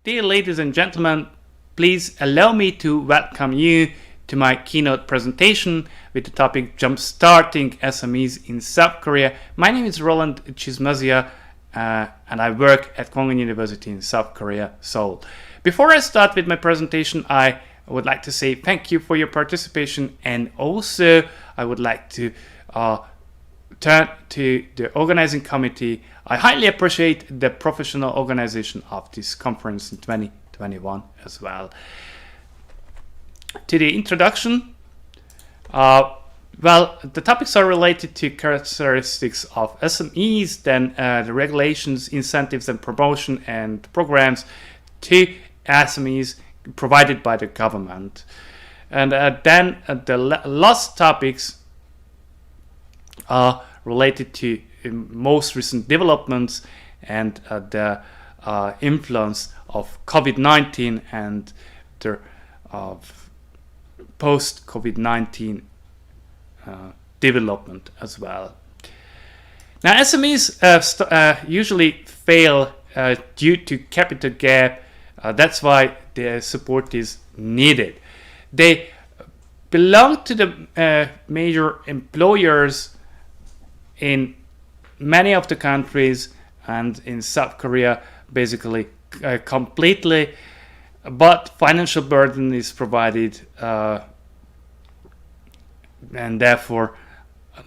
Dear ladies and gentlemen, please allow me to welcome you to my keynote presentation with the topic Jumpstarting SMEs in South Korea. My name is Roland Csizmazia and I work at Kwangwoon University in South Korea, Seoul. Before I start with my presentation, I would like to say thank you for your participation, and also I would like to turn to the organizing committee. I highly appreciate the professional organization of this conference in 2021 as well. To the introduction, well, the topics are related to characteristics of SMEs, then the regulations, incentives and promotion and programs to SMEs provided by the government. And then the last topics are related to most recent developments and the influence of COVID-19 and the post-COVID-19 development as well. Now, SMEs usually fail due to capital gap. That's why their support is needed. They belong to the major employers in many of the countries, and in South Korea basically completely, but financial burden is provided and therefore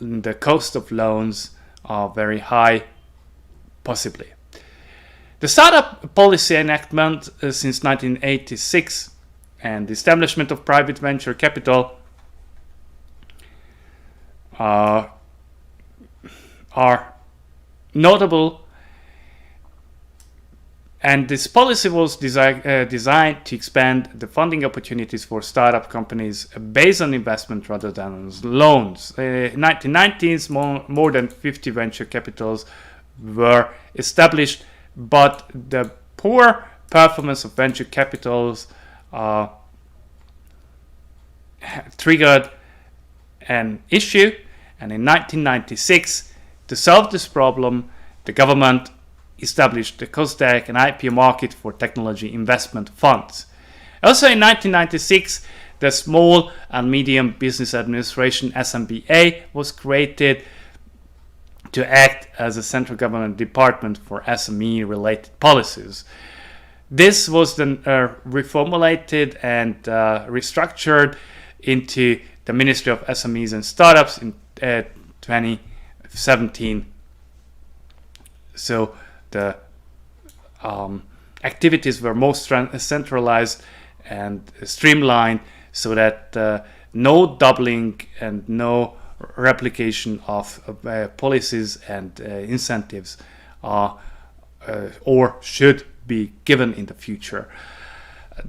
the cost of loans are very high, possibly. The startup policy enactment since 1986 and the establishment of private venture capital are notable, and this policy was designed to expand the funding opportunities for startup companies based on investment rather than on loans. In the 1990s, more than 50 venture capitals were established, but the poor performance of venture capitals triggered an issue, and in 1996, to solve this problem, the government established the COSDAQ, an IPO market for technology investment funds. Also in 1996, the Small and Medium Business Administration, SMBA, was created to act as a central government department for SME-related policies. This was then reformulated and restructured into the Ministry of SMEs and Startups in 2017. So the activities were most centralized and streamlined, so that no doubling and no replication of policies and incentives are or should be given in the future.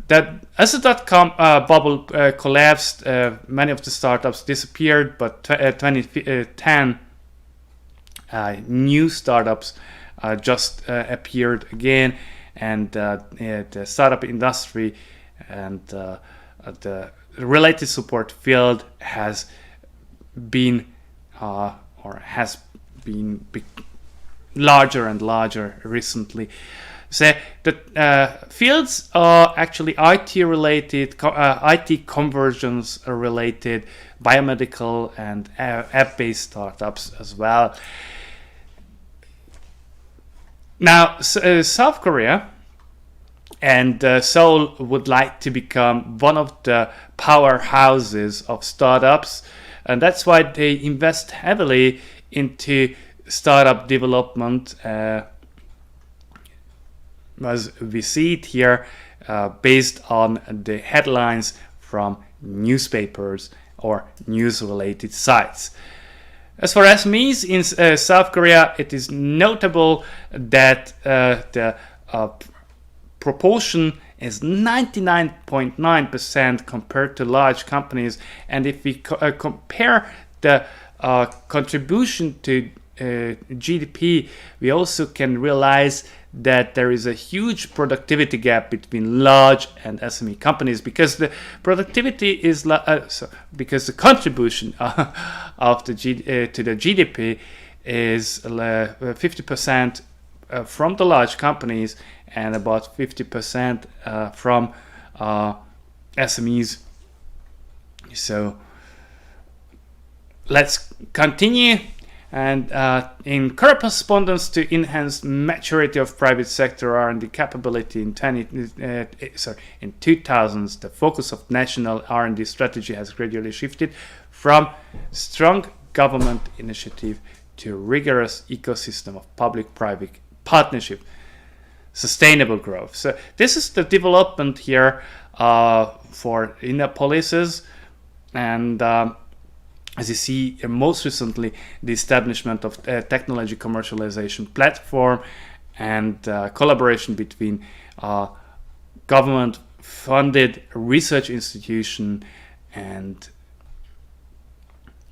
That as the dot-com bubble collapsed, many of the startups disappeared, but 2010 new startups just appeared again, and the startup industry and the related support field has been larger and larger recently. So the fields are actually IT related, IT conversions related, biomedical and app-based startups as well. Now, South Korea and Seoul would like to become one of the powerhouses of startups, and that's why they invest heavily into startup development, as we see it here, based on the headlines from newspapers or news-related sites. As for SMEs in South Korea, it is notable that the proportion is 99.9% compared to large companies. And if we compare the contribution to GDP, we also can realize that there is a huge productivity gap between large and SME companies, because the productivity is because the contribution of the to the GDP is 50% from the large companies and about 50% from SMEs. So let's continue. And in correspondence to enhance maturity of private sector R&D capability in 2000s, the focus of national R&D strategy has gradually shifted from strong government initiative to rigorous ecosystem of public-private partnership, sustainable growth. So this is the development here for inner policies, and as you see, most recently, the establishment of a technology commercialization platform and collaboration between government-funded research institution and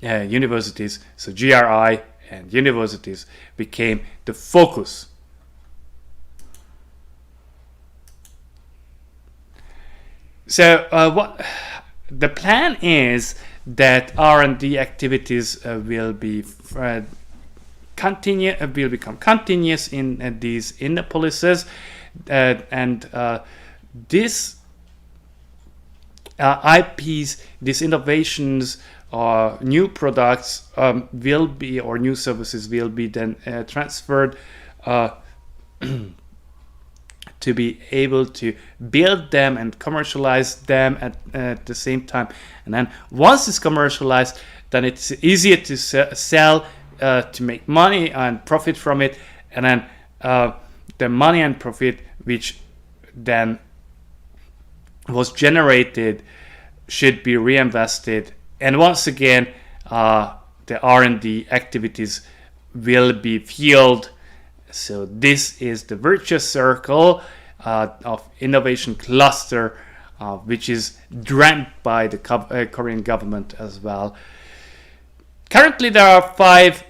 universities. So GRI and universities became the focus. So what the plan is that R&D activities will become continuous in these inner policies, and these IPs, these innovations, new products will be, or new services will be then transferred to be able to build them and commercialize them at the same time. And then once it's commercialized, then it's easier to sell, to make money and profit from it. And then the money and profit which then was generated should be reinvested. And once again, the R&D activities will be fueled. So this is the virtuous circle of innovation cluster, which is dreamt by the Korean government as well. Currently, there are 5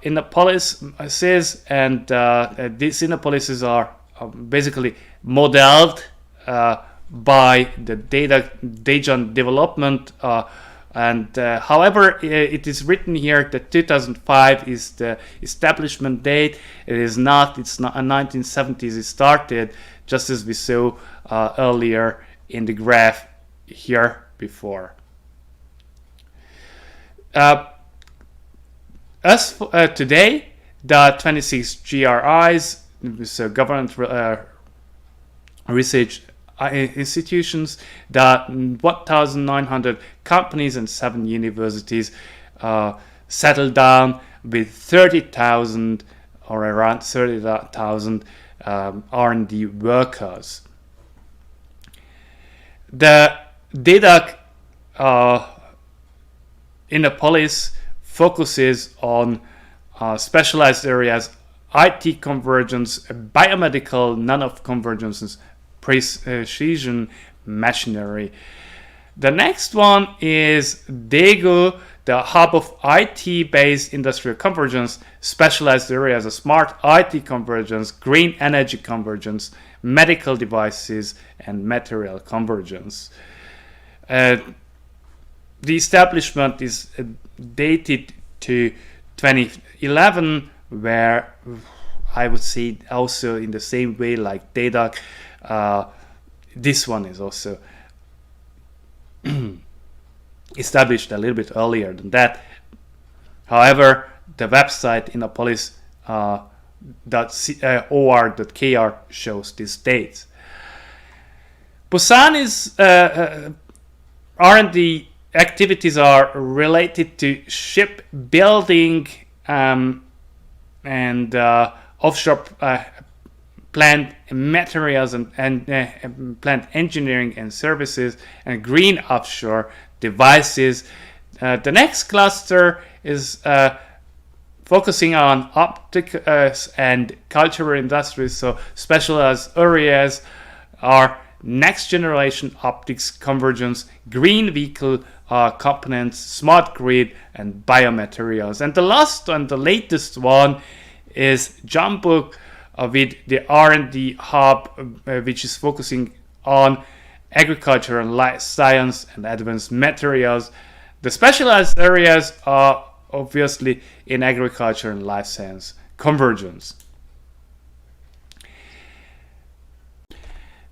inner policies, and these inner policies are basically modeled by the Daejeon development. However, it is written here that 2005 is the establishment date. It's not 1970s it started, just as we saw earlier in the graph here before. As for, today, the 26 GRIs, so government research institutions, the 1,900 companies and 7 universities settled down with 30,000 or around 30,000 R&D workers. The DADAC in the police focuses on specialized areas, IT convergence, biomedical, none of convergences, precision machinery. The next one is Daegu, the hub of IT-based industrial convergence, specialized areas of smart IT convergence, green energy convergence, medical devices, and material convergence. The establishment is dated to 2011, where I would say also in the same way like DADAC, this one is also established a little bit earlier than that. However, the website innopolis.or.kr shows these dates. Busan is R&D activities are related to shipbuilding and offshore plant materials and plant engineering and services, and green offshore devices. The next cluster is focusing on optics and cultural industries. So specialized areas are next generation optics convergence, green vehicle components, smart grid, and biomaterials. And the last and the latest one is Jeonbuk with the R&D hub, which is focusing on agriculture and life science and advanced materials. The specialized areas are obviously in agriculture and life science convergence.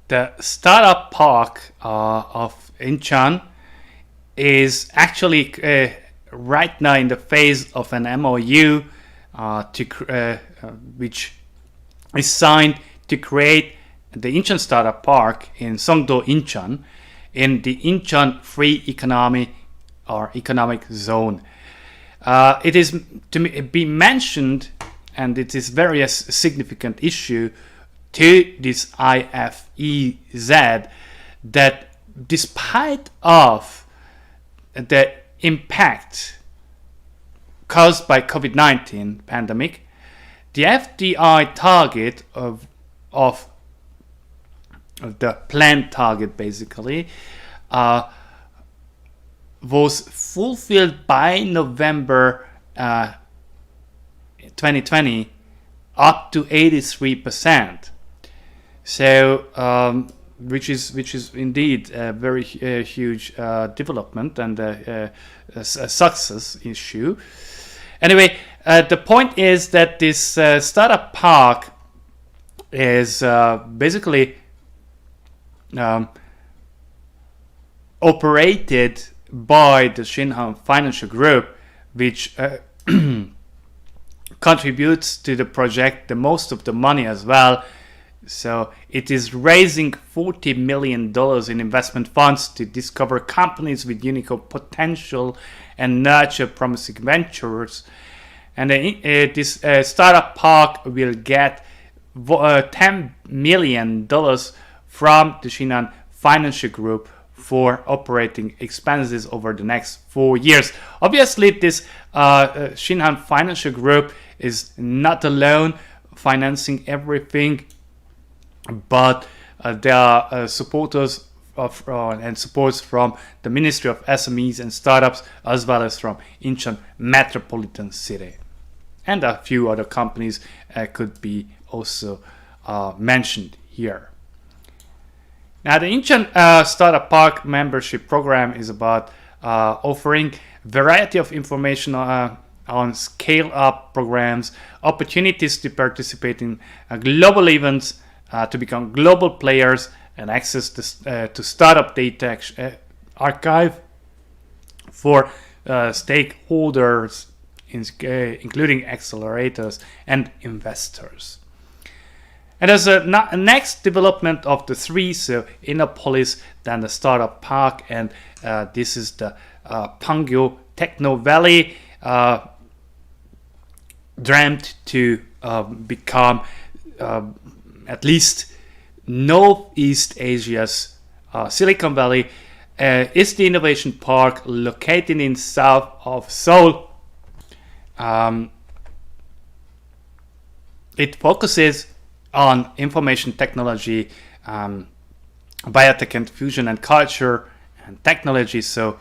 the startup park of Incheon is actually right now in the phase of an MOU which is signed to create the Incheon Startup Park in Songdo, Incheon, in the Incheon Free Economy or Economic Zone. It is to be mentioned, and it is very significant issue to this IVth, that despite of the impact caused by COVID-19 pandemic, the FDI target of the planned target basically was fulfilled by November 2020 up to 83%. So which is indeed a very huge development and a success issue. Anyway, the point is that this startup park is basically operated by the Shinhan Financial Group, which contributes to the project the most of the money as well. So it is raising $40 million in investment funds to discover companies with unique potential and nurture promising ventures. And this startup park will get $10 million from the Shinhan Financial Group for operating expenses over the next 4 years. Obviously, this Shinhan Financial Group is not alone financing everything, but there are supporters and supports from the Ministry of SMEs and Startups, as well as from Incheon Metropolitan City. And a few other companies could be also mentioned here. Now, the Incheon Startup Park membership program is about offering a variety of information on scale-up programs, opportunities to participate in global events, to become global players, and access to startup data archive for stakeholders, including accelerators and investors. And as a next development of the three, so Innopolis, then the Startup Park, and this is the Pangyo Techno Valley, dreamt to become at least Northeast Asia's Silicon Valley, is the innovation park located in south of Seoul. It focuses on information technology, biotech and fusion and culture and technology. So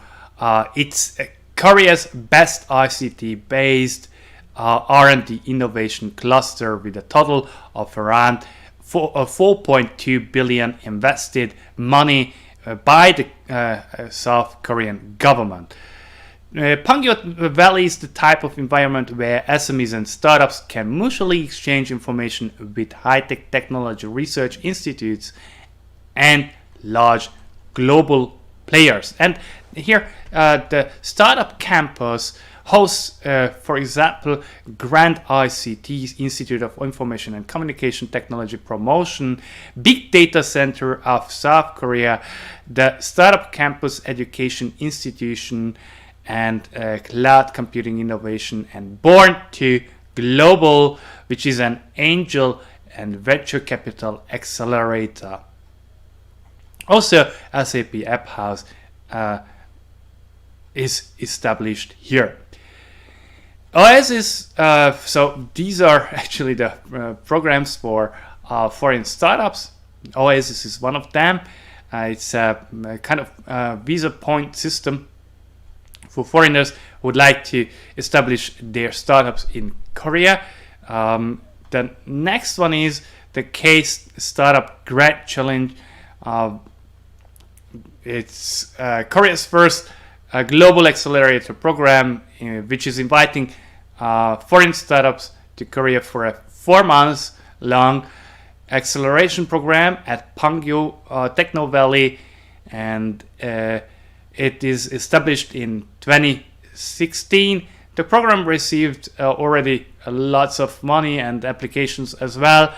it's Korea's best ICT-based R&D innovation cluster with a total of around 4.2 billion invested money by the South Korean government. Pangyo Valley is the type of environment where SMEs and startups can mutually exchange information with high-tech technology research institutes and large global players. And here, the startup campus hosts, for example, Grand ICT, Institute of Information and Communication Technology Promotion, Big Data Center of South Korea, the Startup Campus Education Institution, and Cloud Computing Innovation, and Born to Global, which is an angel and venture capital accelerator. Also, SAP App House is established here. Oasis, so these are actually the programs for foreign startups. Oasis is one of them. It's a kind of visa point system for foreigners who would like to establish their startups in Korea. The next one is the CASE Startup Grant Challenge. It's Korea's first global accelerator program, which is inviting foreign startups to Korea for a 4 months long acceleration program at Kwangwoon Techno Valley, and it is established in 2016. The program received already lots of money and applications as well.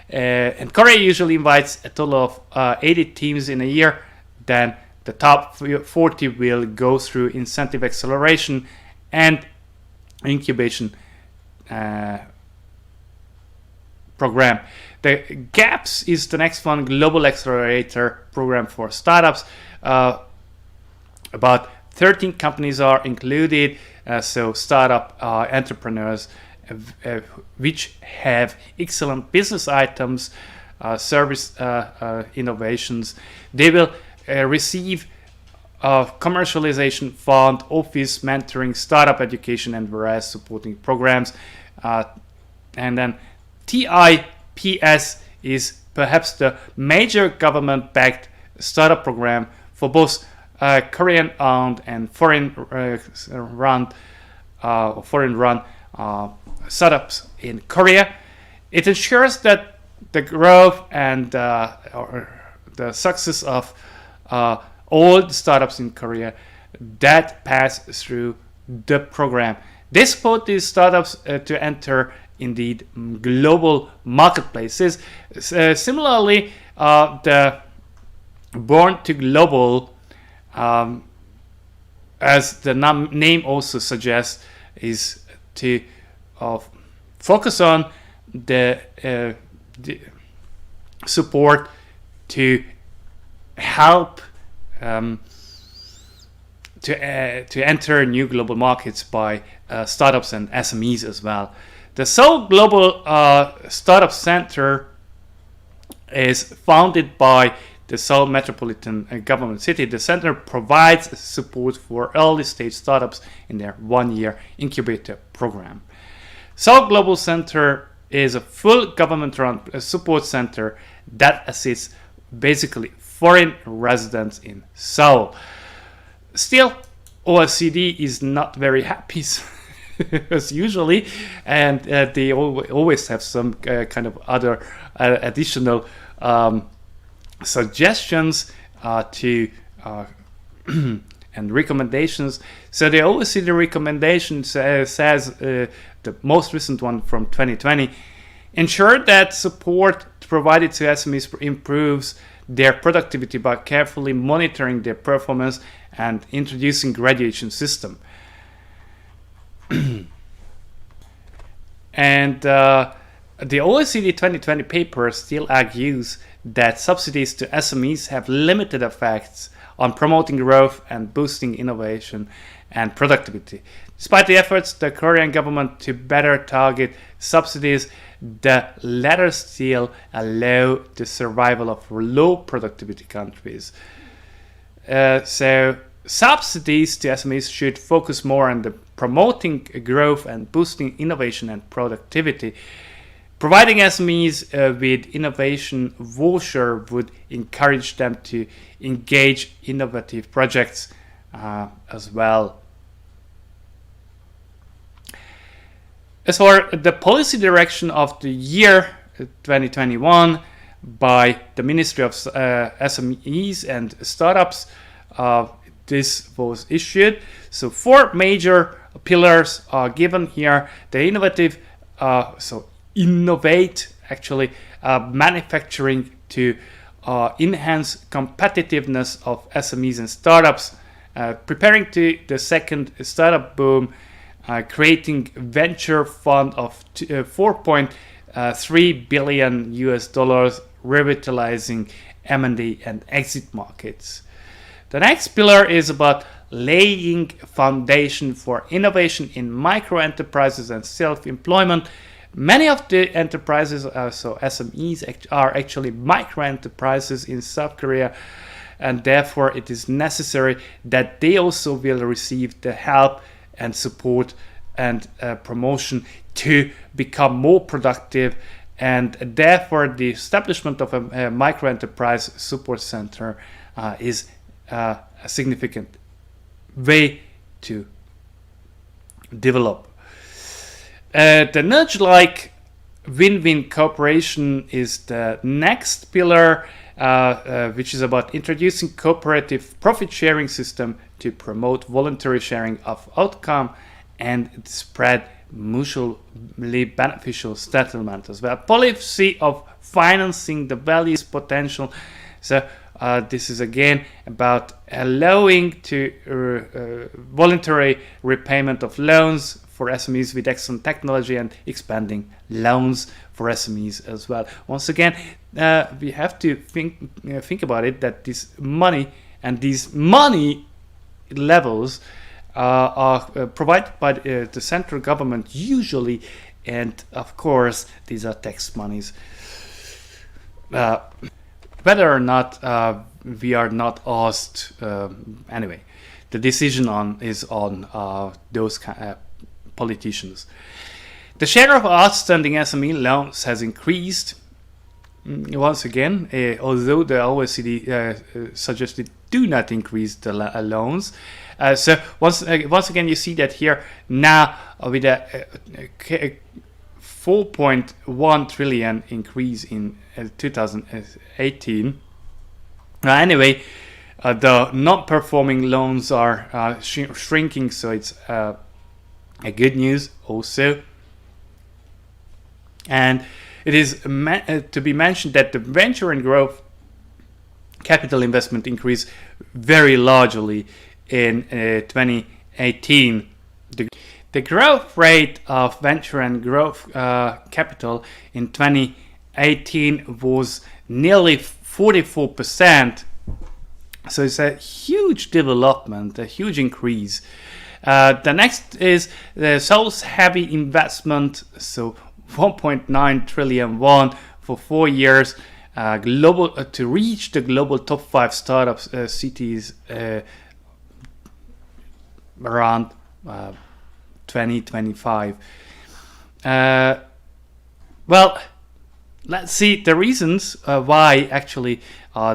And Korea usually invites a total of 80 teams in a year. Then the top 40 will go through incentive acceleration and incubation program. The GAPS is the next one, Global Accelerator Program for Startups. About 13 companies are included, so startup entrepreneurs which have excellent business items, service innovations. They will receive commercialization fund, office mentoring, startup education, and various supporting programs. And then TIPS is perhaps the major government-backed startup program for both Korean-owned and foreign-run startups in Korea. It ensures that the growth and the success of all the startups in Korea that pass through the program. They support these startups to enter indeed global marketplaces. Similarly, the Born to Global, as the name also suggests, is to focus on the support to help to enter new global markets by startups and SMEs as well. The Seoul Global Startup Center is founded by the Seoul Metropolitan Government City. The center provides support for early stage startups in their 1-year incubator program. Seoul Global Center is a full government-run support center that assists basically foreign residents in Seoul. Still, OECD is not very happy as usually, and they always have some kind of other additional suggestions to and recommendations. So the OECD recommendation says the most recent one from 2020, ensure that support provided to SMEs improves their productivity by carefully monitoring their performance and introducing graduation system. And the OECD 2020 paper still argues that subsidies to SMEs have limited effects on promoting growth and boosting innovation and productivity. Despite the efforts of the Korean government to better target subsidies, the latter still allow the survival of low productivity countries. So subsidies to SMEs should focus more on the promoting growth and boosting innovation and productivity. Providing SMEs with innovation voucher would encourage them to engage innovative projects as well. As for the policy direction of the year 2021 by the Ministry of SMEs and Startups, this was issued. So 4 major pillars are given here. The innovate actually manufacturing to enhance competitiveness of SMEs and startups, preparing to the second startup boom, creating venture fund of $4.3 billion US, revitalizing M&A and exit markets. The next pillar is about laying foundation for innovation in micro enterprises and self-employment. Many of the enterprises, so SMEs, are actually micro enterprises in South Korea, and therefore it is necessary that they also will receive the help and support and promotion to become more productive, and therefore the establishment of a micro enterprise support center is a significant way to develop. The nudge-like win-win cooperation is the next pillar, which is about introducing cooperative profit-sharing system to promote voluntary sharing of outcome and spread mutually beneficial settlement as well. Policy of financing the values potential. So this is again about allowing to voluntary repayment of loans for SMEs with excellent technology and expanding loans for SMEs as well. Once again, we have to think about it, that this money and these money levels are provided by the central government usually, and of course these are tax monies. Whether or not we are not asked, anyway, the decision is on those politicians. The share of outstanding SME loans has increased. Once again, although the OECD suggested do not increase the loans. So once again, you see that here now with a 4.1 trillion increase in 2018. Anyway, the non-performing loans are shrinking, so it's a good news also. And it is to be mentioned that the venture and growth capital investment increased very largely in 2018. The growth rate of venture and growth capital in 2018 was nearly 44%. So it's a huge development, a huge increase. The next is the Seoul's heavy investment, so 1.9 trillion won for 4 years, global to reach the global top 5 startup cities around 2025. Well, let's see the reasons why actually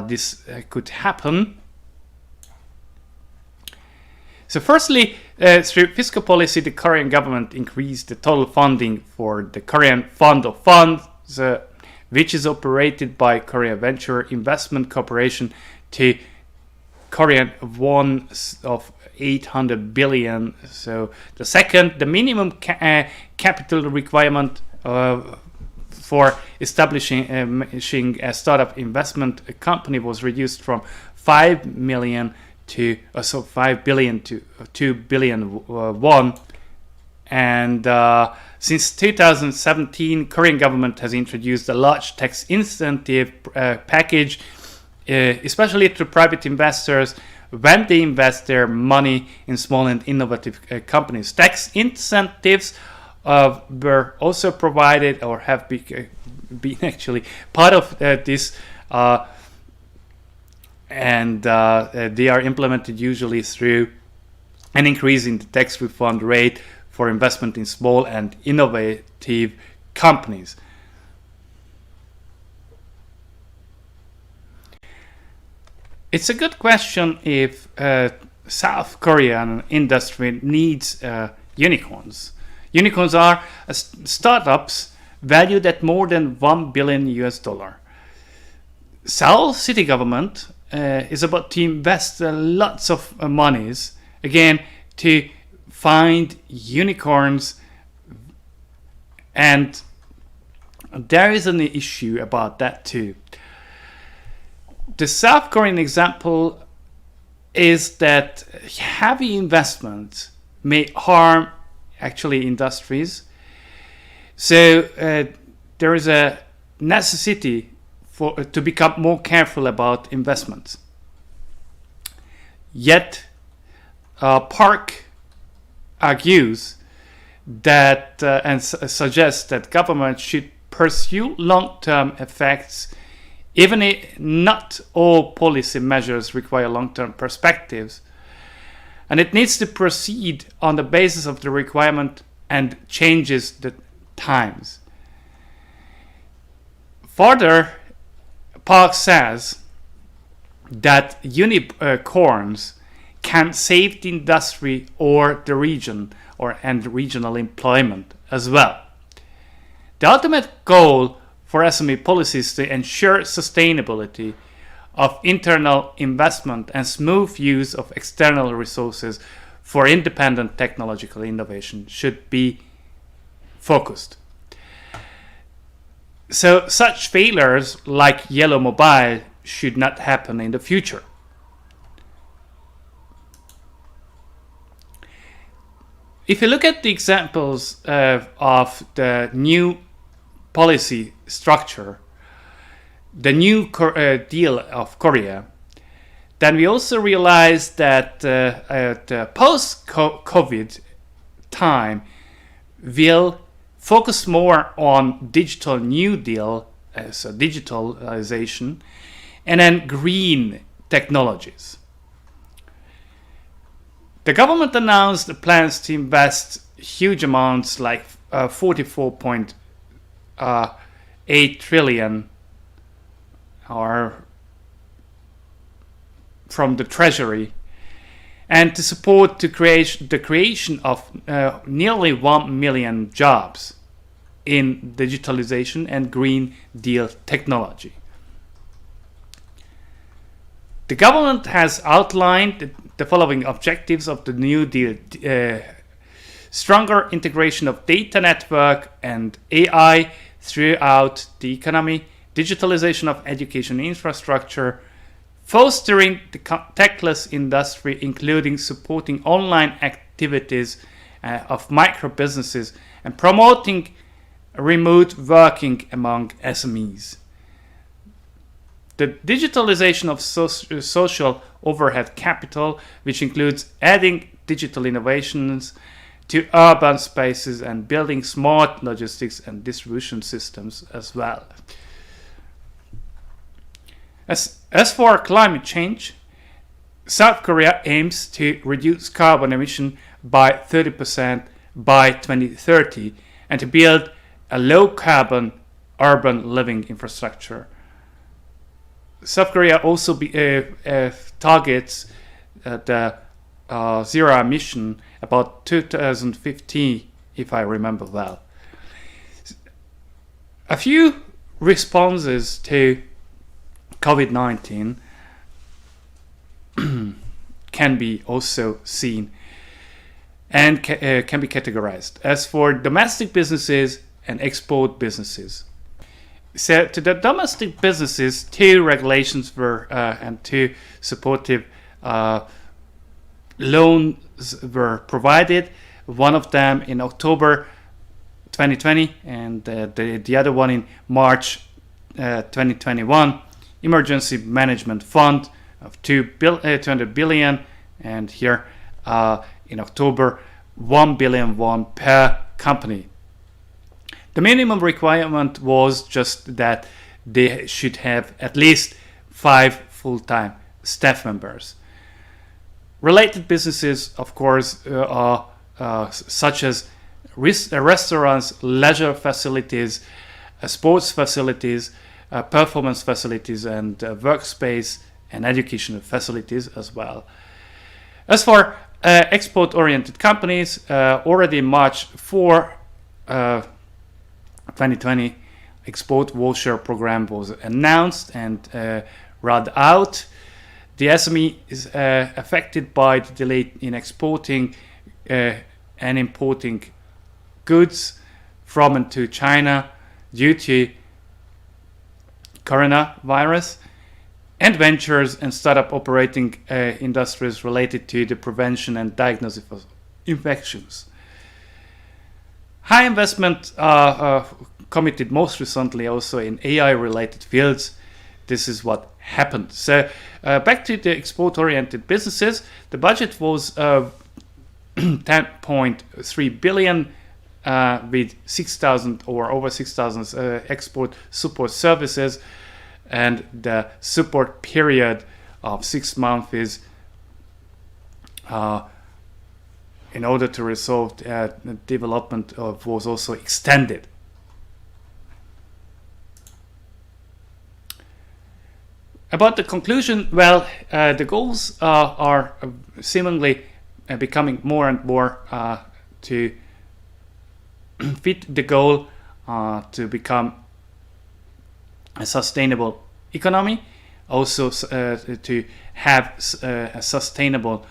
this could happen. So firstly, through fiscal policy, the Korean government increased the total funding for the Korean Fund of Funds, which is operated by Korea Venture Investment Corporation, to Korean won of 800 billion. So the second, the minimum capital requirement for establishing a startup investment company was reduced from 5 million to 5 billion to 2 billion won. And since 2017, Korean government has introduced a large tax incentive package, especially to private investors when they invest their money in small and innovative companies. Tax incentives were also provided, or have been actually part of this, and they are implemented usually through an increase in the tax refund rate for investment in small and innovative companies. It's a good question if South Korean industry needs unicorns. Unicorns are startups valued at more than $1 billion US. Seoul city government is about to invest lots of monies, again, to find unicorns, and there is an issue about that too. The South Korean example is that heavy investment may harm actually industries. So there is a necessity to become more careful about investments. Yet Park argues that and suggests that government should pursue long-term effects, even if not all policy measures require long-term perspectives, and it needs to proceed on the basis of the requirement and changes the times. Further, Park says that unicorns can save the industry or the region and regional employment as well. The ultimate goal for SME policy is to ensure sustainability of internal investment and smooth use of external resources for independent technological innovation should be focused. So such failures like Yellow Mobile should not happen in the future. If you look at the examples of the new policy structure, the new deal of Korea, then we also realize that the post-COVID time will focus more on digital New Deal, so digitalization, and then green technologies. The government announced the plans to invest huge amounts like 44.8 trillion or from the treasury, and to support the creation of nearly 1 million jobs in digitalization and Green Deal technology. The government has outlined the following objectives of the New Deal: stronger integration of data network and AI throughout the economy, digitalization of education infrastructure, fostering the techless industry, including supporting online activities of micro businesses, and promoting remote working among SMEs. The digitalization of social overhead capital, which includes adding digital innovations to urban spaces and building smart logistics and distribution systems as well. As for climate change, South Korea aims to reduce carbon emission by 30% by 2030 and to build a low-carbon urban living infrastructure. South Korea also targets the zero emission about 2050, if I remember well. A few responses to COVID-19 can be also seen and can be categorized as for domestic businesses and export businesses. So to the domestic businesses, two regulations were and two supportive loans were provided. One of them in October 2020 and the other one in March 2021. Emergency Management Fund of 200 billion, and here in October 1 billion won per company. The minimum requirement was just that they should have at least 5 full-time staff members. Related businesses, of course, are such as restaurants, leisure facilities, sports facilities, performance facilities, and workspace and educational facilities as well. As for export-oriented companies, already in March 4, 2020, export voucher program was announced and rolled out. The SME is affected by the delay in exporting and importing goods from and to China due to coronavirus, and ventures and startup operating industries related to the prevention and diagnosis of infections. High investment committed most recently also in AI related fields. This is what happened. So back to the export-oriented businesses, the budget was 10.3 billion with 6,000 or over 6,000 export support services, and the support period of 6 months is in order to resolve the development was also extended. About the conclusion, well, the goals are seemingly becoming more and more to fit the goal to become a sustainable economy, also to have a sustainable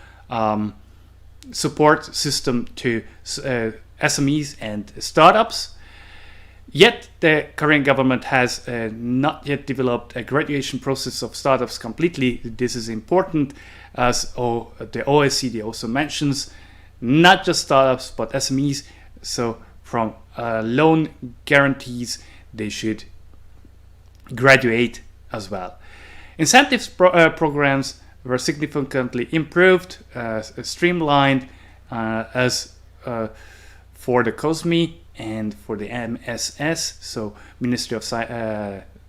support system to SMEs and startups. Yet the Korean government has not yet developed a graduation process of startups completely. This is important, as the OECD also mentions, not just startups but SMEs. So from loan guarantees, they should graduate as well. Incentives programs were significantly improved, streamlined, as for the COSME and for the MSS, so Ministry of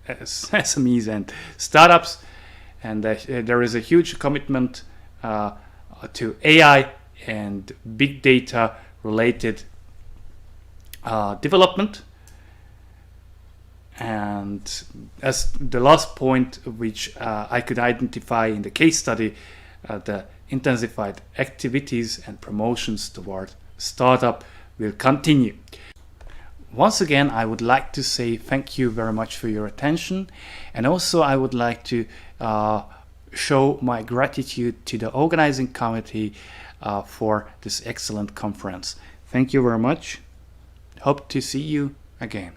SMEs and Startups. And there is a huge commitment to AI and big data related development. And as the last point, which I could identify in the case study, the intensified activities and promotions toward startup will continue. Once again, I would like to say thank you very much for your attention, and also I would like to show my gratitude to the organizing committee for this excellent conference. Thank you very much. Hope to see you again.